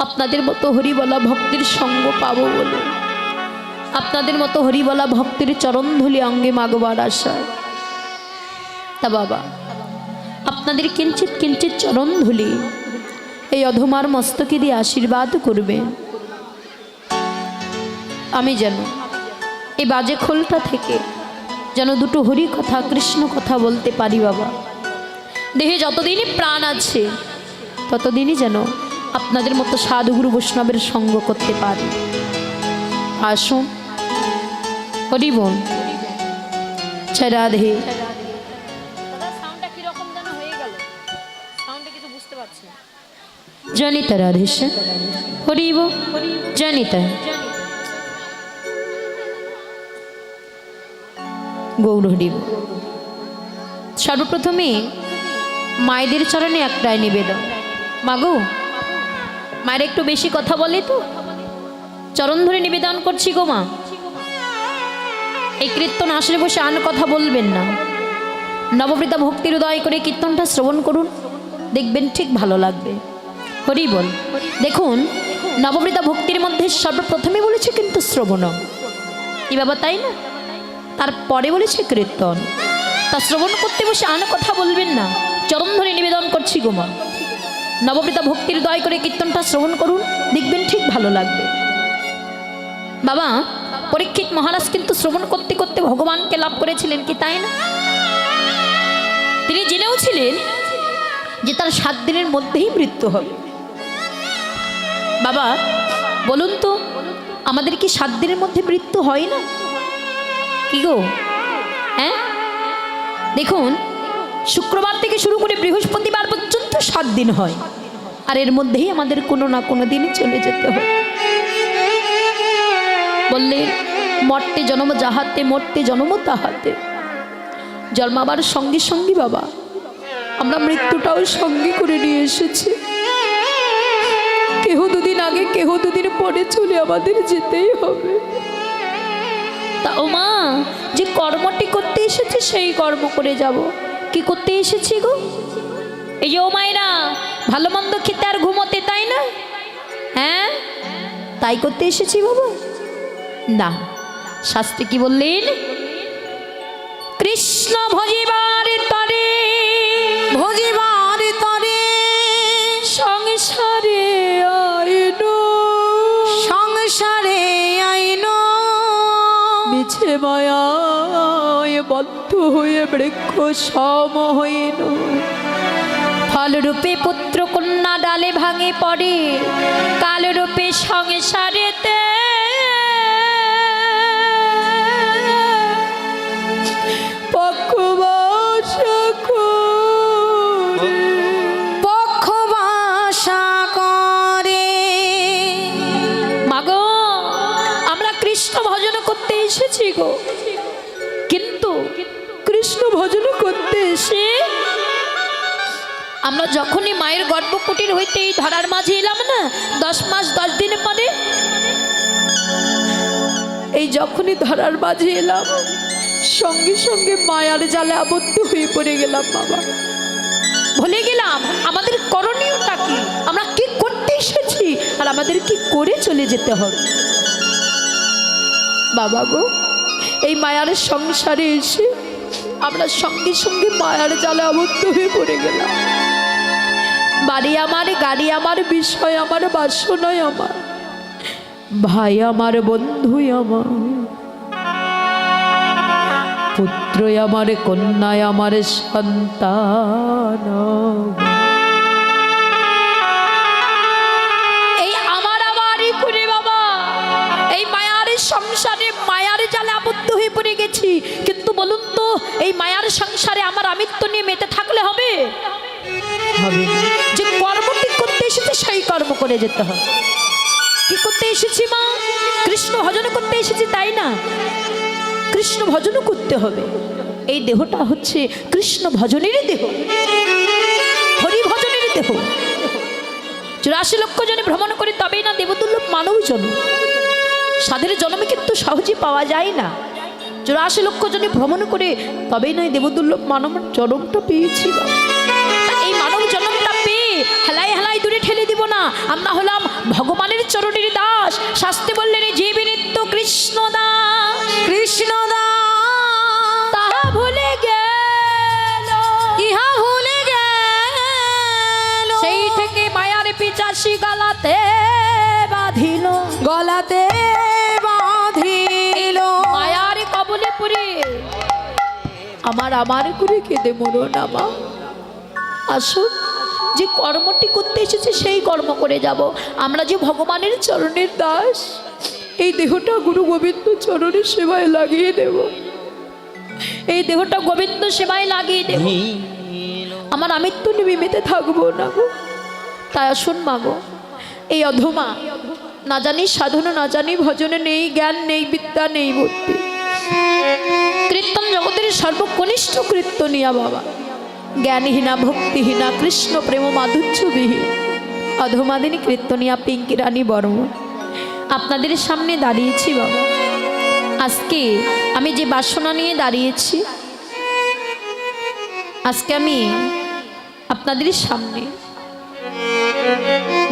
আপনাদের মতো হরিবলা ভক্তির সঙ্গ পাবো বলে, আপনাদের মতো হরিবলা ভক্তির চরণধুলি অঙ্গে মাগবার আশায়। তা বাবা, আপনাদের কিঞ্চিত কিঞ্চিত চরণধুলি এই অধমার মস্তকে দিয়ে আশীর্বাদ করবেন। আমি যেন এই বাজে খোলটা থেকে যেন দুটো হরি কথা, কৃষ্ণ কথা বলতে পারি বাবা। দেহে যতদিনই প্রাণ আছে ততদিনই যেন আপনাদের মতো সাধুগুরু বৈষ্ণবের সঙ্গ করতে পারি। আসুন, হরি বল, জয় রাধে। জানিতা রাধেশ, হরি বল, জানিতা। গৌর হরি বল। সর্বপ্রথমে মায়েদের চরণে একটাই নিবেদন। মাগো, মায়ের একটু বেশি কথা বলে তো, চরণ ধরে নিবেদন করছি গো মা। এই কীর্তন আসলে বসে আন কথা বলবেন না, নববৃতা ভক্তির হৃদয় করে কীর্তনটা শ্রবণ করুন, দেখবেন ঠিক ভালো লাগবে। হরি বল। দেখুন, নববৃতা ভক্তির মধ্যে সর্বপ্রথমে বলেছে কিন্তু শ্রবণ, কি বাবা তাই না? তারপরে বলেছে কীর্তন। তা শ্রবণ করতে বসে আন কথা বলবেন না, চরণ ধরে নিবেদন করছি গো মা। নববৃতা ভক্তির হৃদয় করে কীর্তনটা শ্রবণ করুন, দেখবেন ঠিক ভালো লাগবে। বাবা, পরীক্ষিত মহারাজ কিন্তু শ্রবণ করতে করতে ভগবানকে লাভ করেছিলেন, কি তাই না? তিনি জেনেও ছিলেন যে তার 7 দিনের মধ্যেই মৃত্যু হবে। বাবা বলুন তো, আমাদের কি 7 দিনের মধ্যে মৃত্যু হয় না? কি গো, হ্যাঁ? দেখুন, শুক্রবার থেকে শুরু করে বৃহস্পতিবার পর্যন্ত 7 দিন হয়, আর এর মধ্যেই আমাদের কোনো না কোনো দিনে চলে যেতে হয়। বললেন, মরতে জন্ম যাহাতে, মরতে জন্ম তাহাতে। জন্মাবার সঙ্গে সঙ্গে বাবা আমরা মৃত্যুটাও সঙ্গে করে নিয়ে এসেছি। কেহ 2 দিন আগে, কেহ 2 দিন পরে চলে আমাদের যেতেই হবে। তা ও মা, যে কর্মটি করতে এসেছি সেই কর্ম করে যাব। কি করতে এসেছি গো? এই যে ও মায়েরা, ভালো মন্দ খেতে আর ঘুমোতে, তাই না? হ্যাঁ, তাই করতে এসেছি বাবা না। শাস্ত্রে কি বললেন? কৃষ্ণ ভজিবার তরে, ভজিবার তরে সংসারে আইন, সংসারে আইন মিছে মায়ায় বদ্ধ হয়ে বৃক্ষ সম হইন। ফলরূপে পুত্র কন্যা ডালে ভাঙে পড়ে, কালরূপে সংসারেতে পক্ষবাসা করে। মাগো, আমরা কৃষ্ণ ভজন করতে এসেছি গো, কিন্তু কৃষ্ণ ভজন করতে এসে আমরা যখনই মায়ের গর্ভকুটির হইতে এই ধরার মাঝে এলাম না, 10 মাস 10 দিন পরে, এই যখনই ধরার মাঝে এলাম, সঙ্গে সঙ্গে মায়ার জালে আবদ্ধ হয়ে পড়ে গেলাম বাবা। ভুলে গেলাম আমাদের করণীয়টা কি, আমরা কি করতে এসেছি আর আমাদের কি করে চলে যেতে হবে। বাবা গো, এই মায়ার সংসারে এসে আমরা সঙ্গে সঙ্গে মায়ার জালে আবদ্ধ হয়ে পড়ে গেলাম। বাড়ি আমার, গাড়ি আমার, বিষয় আমার, বাসনায় আমার, ভাই আমার, বন্ধুই আমার, পুত্র আমার, কন্যায় আমার, সন্তান। এই আমার আমারই করে বাবা এই মায়ার সংসারে মায়ার জালে আবদ্ধ হয়ে পড়ে গেছি। কিন্তু বলুন তো, এই মায়ার সংসারে আমার আমিত্ব নিয়ে মেতে থাকলে হবে? হবে না। যে কর্মটি করতে এসেছে সেই কর্ম করে যেতে হবে। কি করতে এসেছি মা? কৃষ্ণ ভজন করতে এসেছি, তাই না? কৃষ্ণ ভজন করতে হবে। এই দেহটা হচ্ছে কৃষ্ণ ভজনের দেহ, হরি ভজনের দেহ। 84 লক্ষ জনে ভ্রমণ করে তবেই না দেবদুর্লভ মানব জন্ম। সাধের জন্মে কিন্তু সহজে পাওয়া যায় না। 84 লক্ষ জনে ভ্রমণ করে তবেই নয় দেবদুর্লভ মানব জন্মটা পেয়েছি। এই মানব জন্মটা পেয়ে হেলাই হেলাই দূরে ঠেলে দিব না। আমরা হলাম ভগবানের চরণের দাস, শাস্তি বললেন জীবে নিত্য কৃষ্ণ দাস, কৃষ্ণ দাস তাহা ভুলে গেল, ইহা ভুলে গেল, সেই থেকে মায়ার পিচাসি গলাতে বাঁধিল, গলাতে বাঁধিল, মায়ার কবলে পড়ে আমার আমার করে কেঁদে মরো না মা। আসুন, যে কর্মটি করতে এসেছে সেই কর্ম করে যাব। আমরা যে ভগবানের চরণের দাস, এই দেহটা গুরু গোবিন্দ চরণের সেবায় লাগিয়ে দেব, এই দেহটা গোবিন্দ সেবায় লাগিয়ে দেব। আমার আমৃত্যু নিমিতে থাকবো না গো। তাই আসুন মাগো, এই অধমা না জানি সাধনা, না জানি ভজনে, নেই জ্ঞান, নেই বিদ্যা, নেই ভক্তি, কীর্তন জগতের সর্বকনিষ্ঠ কীর্তনিয়া বাবা, জ্ঞানহীনা ভক্তিহীনা কৃষ্ণ প্রেম মাধুর্যবিহীন অধমাদিনী কীর্তনিয়া পিঙ্কি রানী বর্মন আপনাদের সামনে দাঁড়িয়েছি বাবা। আজকে আমি যে বাসনা নিয়ে দাঁড়িয়েছি, আজকে আমি আপনাদের সামনে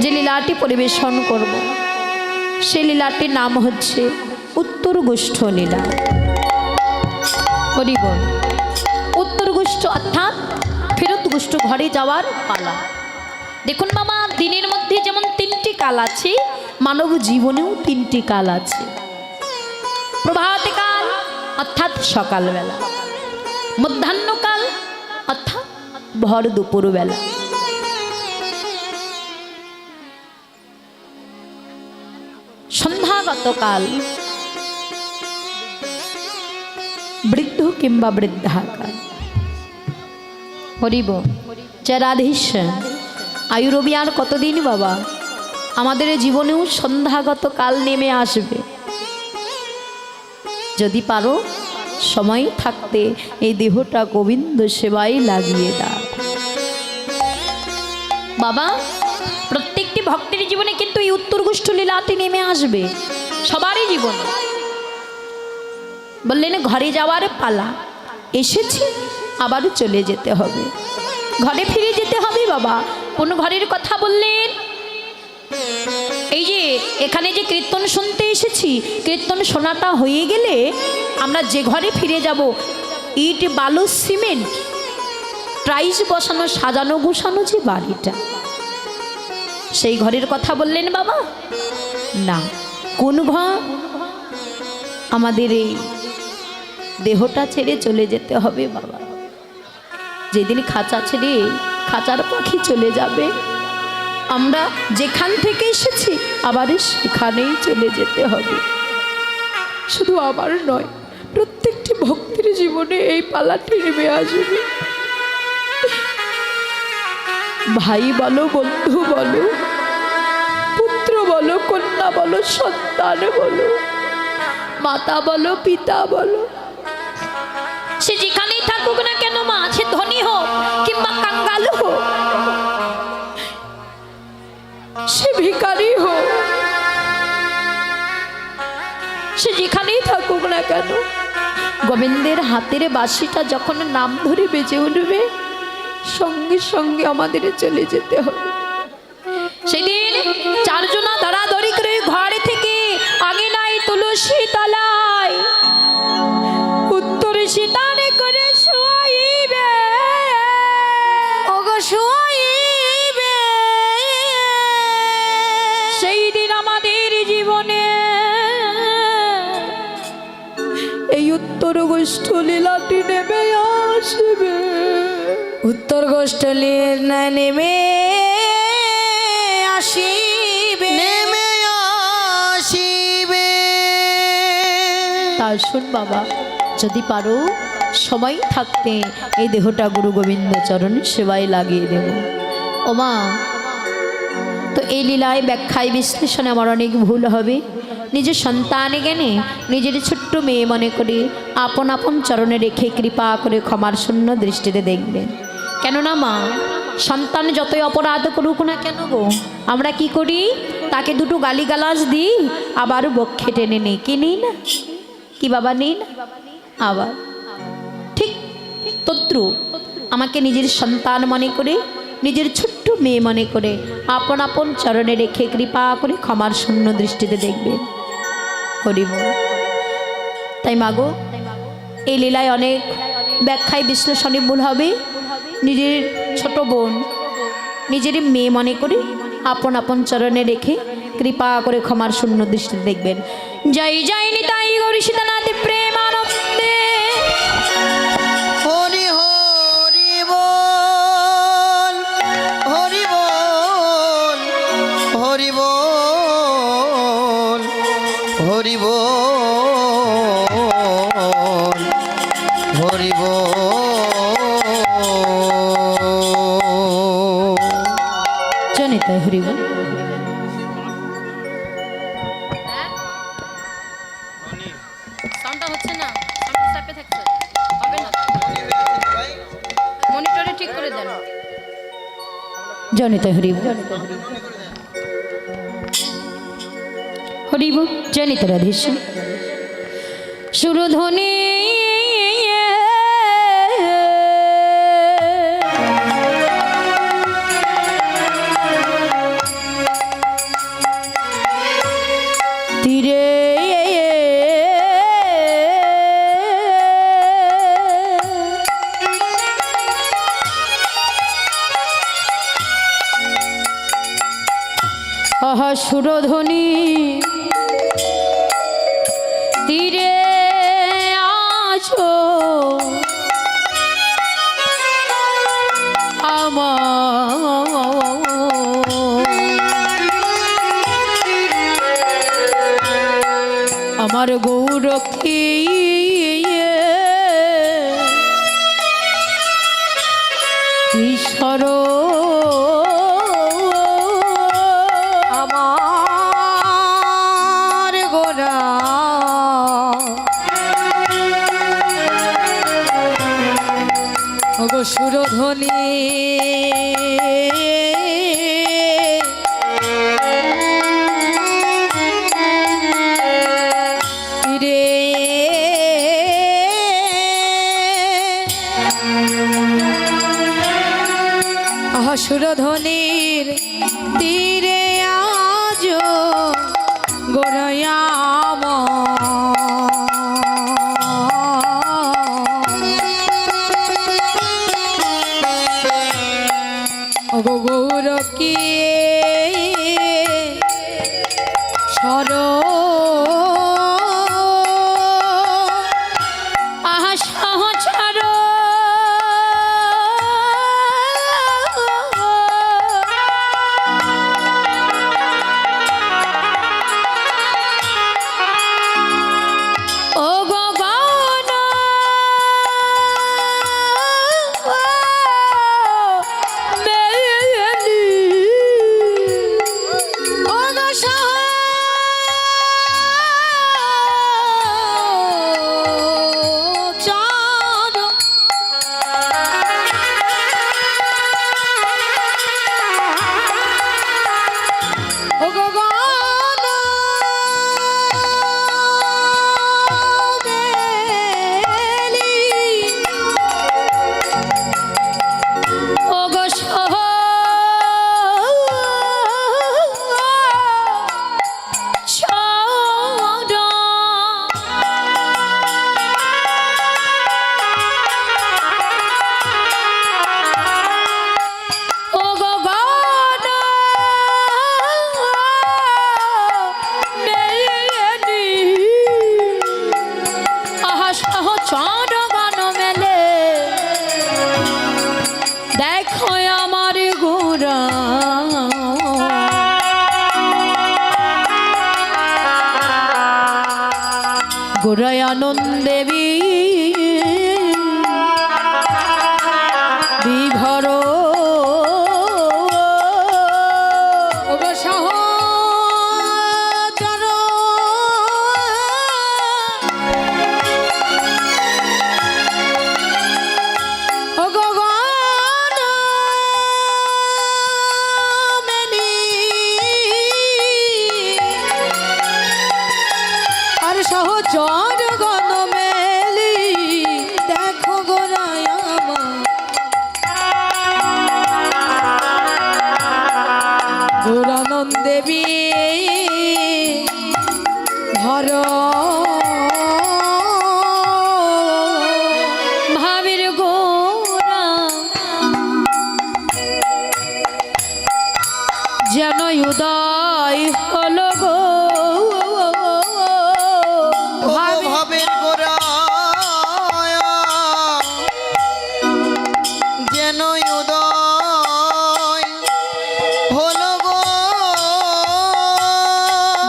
যে লীলাটি পরিবেশন করব, সেই লীলাটির নাম হচ্ছে উত্তর গোষ্ঠ লীলা। হরিবল। উত্তর গোষ্ঠ অর্থাৎ ফেরত গোষ্ঠ ঘরে যাওয়ার পালা। দেখুন মামা, দিনের মধ্যে যেমন 3টি কাল আছে, মানব জীবনেও 3টি কাল আছে। প্রভাতকাল অর্থাৎ সকালবেলা, মধ্যাহ্নকাল অর্থাৎ ভর দুপুরবেলা, সন্ধ্যাগত কাল বৃদ্ধ কিংবা বৃদ্ধাকাল। হরিব জয় রাধেশ্যাম। আয়ুরবি আর কতদিন বাবা, আমাদের জীবনেও সন্ধ্যাগত কাল নেমে আসবে। যদি পারো সময় থাকতে এই দেহটা গোবিন্দ সেবায় লাগিয়ে দাও বাবা। প্রত্যেকটি ভক্তের জীবনে কিন্তু এই উত্তর গোষ্ঠ লীলাটি নেমে আসবে, সবারই জীবনে। বললেন ঘরে যাওয়ার পালা, এসেছি আবার চলে যেতে হবে, ঘরে ফিরে যেতে হবে বাবা। কোন ঘরের কথা বললেন? এই যে এখানে যে কীর্তন শুনতে এসেছি, কীর্তন শোনাটা হয়ে গেলে আমরা যে ঘরে ফিরে যাব, ইট বালু সিমেন্ট টাইলস বসানো সাজানো গোছানো যে বাড়িটা, সেই ঘরের কথা বললেন বাবা? না, কোন ঘর? আমাদের এই দেহটা ছেড়ে চলে যেতে হবে বাবা। যেদিন খাঁচা ছেড়ে খাঁচার পাখি চলে যাবে, আমরা যেখান থেকে এসেছি আবার সেখানেই চলে যেতে হবে। শুধু আমার নয়, প্রত্যেকটি ভক্তের জীবনে এই পালাটি নেমে আসবে। ভাই বলো, বন্ধু বলো, পুত্র বলো, কন্যা বলো, সন্তান বলো, মাতা বলো, পিতা বলো, সে যেখানেই থাকুক না কেন মা, সে ধনী হোক কিংবা কাঙ্গাল হোক, সে ভিখারি হোক, সে যেখানেই থাকুক না কেন, গোবিন্দের হাতের বাঁশিটা যখন নাম ধরে বেজে উঠবে, সঙ্গে সঙ্গে আমাদের চলে যেতে হবে। সেদিন 4 জনা ধরাধরি করে ঘর থেকে আঙিনায় তুলসী তলায় উত্তর সীতানে করে শুয়াইবে, ওগো শুয়াইবে। সেই দিন আমাদের জীবনে এই উত্তর গোষ্ঠ লীলাটি নেমে আসবে। উত্তর গোষ্ঠলীর না নেমে আসিবে, নেমে আসিবে। তা শুন বাবা, যদি পারো সময় থাকতে এই দেহটা গুরু গোবিন্দ চরণের সেবায় লাগিয়ে দেব। ওমা, তো এই লীলায় ব্যাখ্যায় বিশ্লেষণে আমার অনেক ভুল হবে। নিজের সন্তান জ্ঞানে নিজের ছোট্ট মেয়ে মনে করে আপন আপন চরণে রেখে কৃপা করে ক্ষমার শূন্য দৃষ্টিতে দেখবেন। কেননা মা, সন্তান যতই অপরাধ করুক না কেন গো, আমরা কি করি? তাকে দুটো গালিগালাজ দিই, আবার বক্ষে টেনে নেই, কি নেই না? কি বাবা নেই না? আবার ঠিক তদ্রূপ আমাকে নিজের সন্তান মনে করে নিজের ছোট্ট মেয়ে মনে করে আপন আপন চরণে রেখে কৃপা করে ক্ষমার শূন্য দৃষ্টিতে দেখবে। হরি বল। তাই মাগো, এই লীলায় অনেক ব্যাখ্যায় বিশ্লেষণে ভুল হবে। নিজের ছোট বোন নিজের মেয়ে মনে করে আপন আপন চরণে রেখে কৃপা করে ক্ষমার শূন্য দৃষ্টিতে দেখবেন। জয় জয় নিতাই গৌরী সীতানাথ প্রেমানন্দে। হরি হরি বল, হরি বল, হরি বল, হরি বল, হরি বল। জনিতাই হরি বল। সাউন্ডটা হচ্ছে না, সাউন্ড চাপে থাকছে, হবে না, মনিটরে ঠিক করে দেন। জনিতাই হরি বল। হরি বল। জনিতা রাধেশ্যাম। সুরধ্বনি তীরে আহা সুরধ্বনি তীরে আছো আমার গৌরক্ষী ঈশ্বর আমার গোরা ওগো সুরধ্বনি রে আহা সুরধ্বনির তীরে আজ গোরায়াম ওগো গৌরকি সর আহা সহচর ও গগন মেলি ওগো সহচর ওগো গগন মেলি ও গো সহ ও গগন মেলি আহা সহচর গান মেলে দেখো আমার গোরা গোরায় আনন্দেবী বিভর ওগো সহচর ওগো গগন মেলি আর সহচর গণ মেলি দেখো গোরায়াম মধুরানন্দে ভর ভাবের গোরা যেন উদয় হলো গো ভাবের গোরা যেন উদয় হলো গো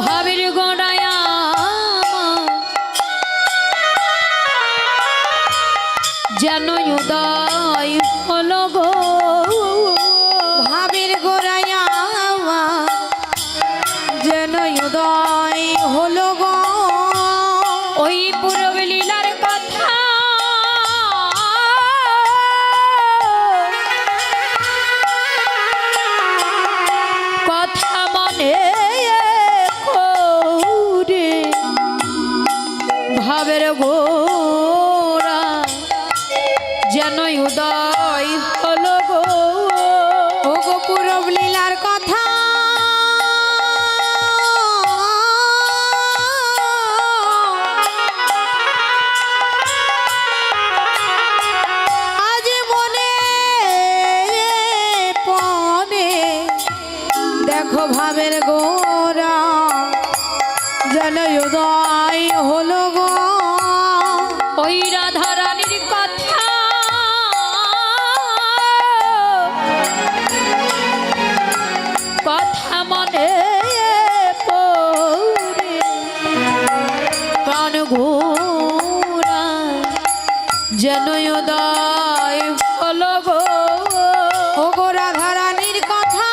ভাবের গোড়ায়া যেন উদয় হলো গো ভাবের গোড়ায়া যেন উদয় হলো গো ওই পূরব লীলার কথা কথা মনে করে ভাবের গোরা যেন উদয় হলো গো ও গো পূরব লীলার কথা আজ মনে পনে দেখো ভাবের গোরা যেন উদয় হলো গো ওই রাধা রানীর কথা কথা মনে পড়ে প্রাণ ঘোরা যেন উদয় হলো গো ও গো রাধা রানীর কথা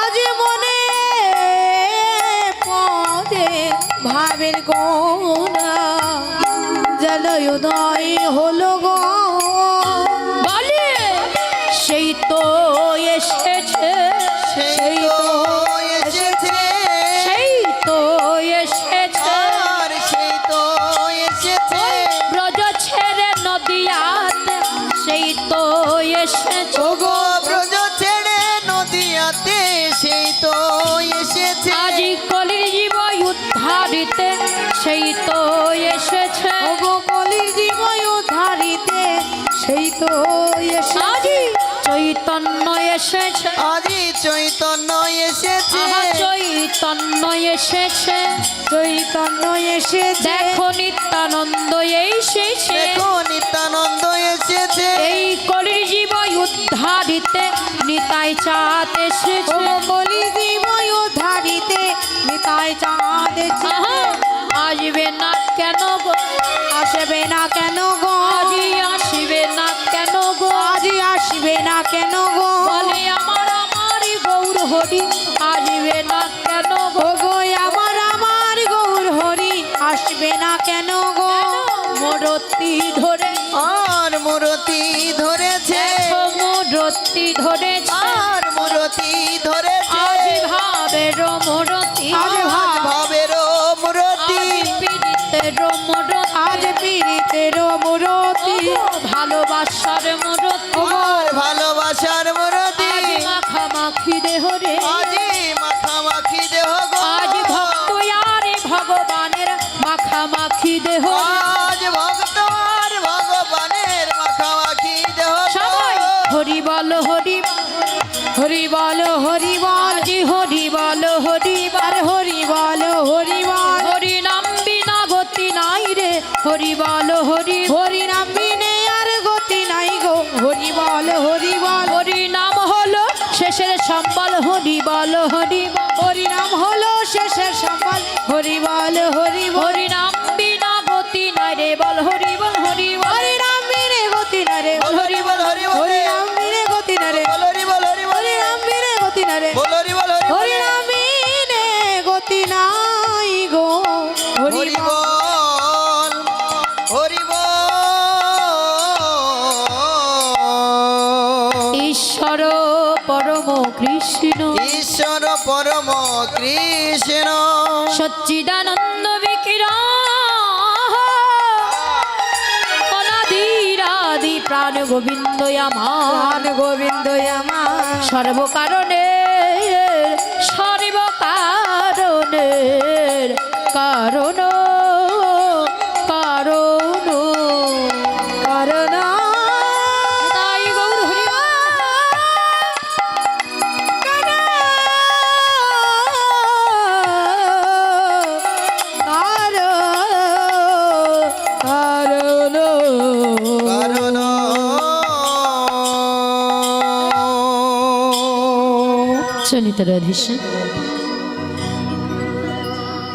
আজ মনে পদে ভাবের গোরা যেন উদয় হলো গো বলে সেই তো এসেছে সেই তো এসেছে সেই তো এসেছে আর সেই তো এসেছে ব্রজ ছেড়ে নদিয়াতে সেই তো এসেছে ওগো ব্রজ ছেড়ে নদিয়াতে সেই তো এসেছে আজি কলির জীব উদ্ধারিতে সেই তো এসেছে ও গো কলির জীবন ধারিতে সেই তো এসে আজি চৈতন্য এসেছে আজি চৈতন্য এসেছে আহা চৈতন্য এসেছে চৈতন্য এসেছে দেখো নিত্যানন্দ এসেছে দেখো নিত্যানন্দ এসেছে এই কলির জীব উদ্ধারিতে নিতাই চাঁদ ও এসেছে গো কলির জীবন ধারিতে নিতাই চাঁদ এসেছে। আহা আসবে না কেন গো আসবে না কেন গো আজি আসবে না কেন গো আজি আসবে না কেন গো বলে আমার গৌর হরি আসবে না কেন গো ও গো আমার গৌর হরি আসবে না কেন গো মোরতি ধরে আর মূরতি ধরেছে দেখো মোরতি ধরেছে আর মূরতি ধরেছে আজ ভাবের মোরতি আজ ভাবের মূরতি আজ পীড়িতের মোরতি আজ পীড়িতের মূরতি ভালোবাসার মোরতি আর ভালোবাসার মূরতি আজ মাখামাখি দেহ রে আজি মাখামাখি দেহ গো আজ ভক্ত আরে ভগবানের মাখামাখি দেহ রে। আজ ভক্ত আর ভগবানের মাখামাখি দেহ গো। সবাই হরি বল হরি হরি বল হরি বল আজি হরি বল হরি আর হরি বল হরি বল হরি নাম বিনা গতি নাই রে হরি বল হরি হরি নাম বিনে আর গতি নাই গো হরি বল হরি বল হরি নাম হলো শেষের সম্বল হরি বল হরি বল। হরি নাম হলো শেষের সম্বল হরি বল হরি বল হরি নাম বিনা গতি নাই রে বল হরি বল হরি বল হরি নাম বিনে গতি না রে বল হরি বল হরি বল হরি নাম বিনে গতি না রে বল হরি বল হরি বল হরি নাম বিনে গতি না রে বল হরি বল হরি বল হরি নাম বিনে গতি নাই গো হরি হরি বল বল হরি বল ঈশ্বর পরম কৃষ্ণ ঈশ্বর পরম কৃষ্ণ সচ্চিদানন্দ বিকিরণ প্রাণ গোবিন্দ আমার প্রাণ গোবিন্দ আমার সর্বকারণের সর্বকারণের কারণ কারণ কারণ তাই গৌর হরি কারণ চলিত রাধেশ্যাম